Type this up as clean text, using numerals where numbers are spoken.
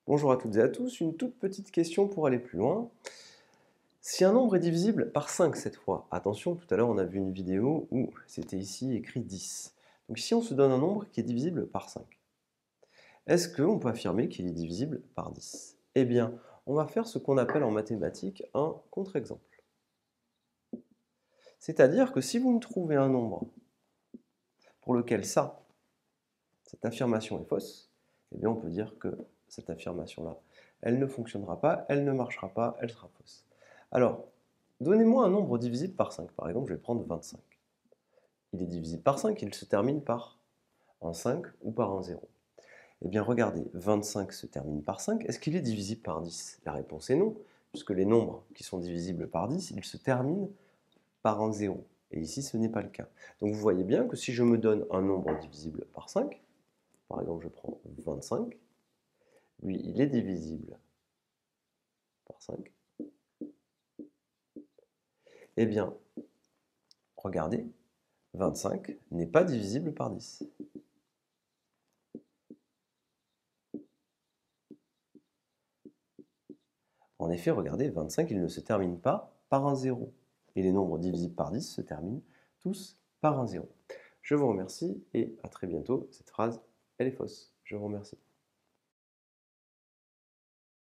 Bonjour à toutes et à tous, une toute petite question pour aller plus loin. Si un nombre est divisible par 5 cette fois, attention, tout à l'heure on a vu une vidéo où c'était ici écrit 10. Donc si on se donne un nombre qui est divisible par 5, est-ce qu'on peut affirmer qu'il est divisible par 10? Eh bien, on va faire ce qu'on appelle en mathématiques un contre-exemple. C'est-à-dire que si vous me trouvez un nombre pour lequel cette affirmation est fausse, eh bien on peut dire que cette affirmation-là, elle ne fonctionnera pas, elle ne marchera pas, elle sera fausse. Alors, donnez-moi un nombre divisible par 5. Par exemple, je vais prendre 25. Il est divisible par 5, il se termine par un 5 ou par un 0. Eh bien, regardez, 25 se termine par 5. Est-ce qu'il est divisible par 10? La réponse est non, puisque les nombres qui sont divisibles par 10, ils se terminent par un 0. Et ici, ce n'est pas le cas. Donc, vous voyez bien que si je me donne un nombre divisible par 5, par exemple, je prends 25, lui, il est divisible par 5. Eh bien, regardez, 25 n'est pas divisible par 10. En effet, regardez, 25, il ne se termine pas par un 0. Et les nombres divisibles par 10 se terminent tous par un 0. Je vous remercie et à très bientôt. Cette phrase, elle est fausse. Je vous remercie.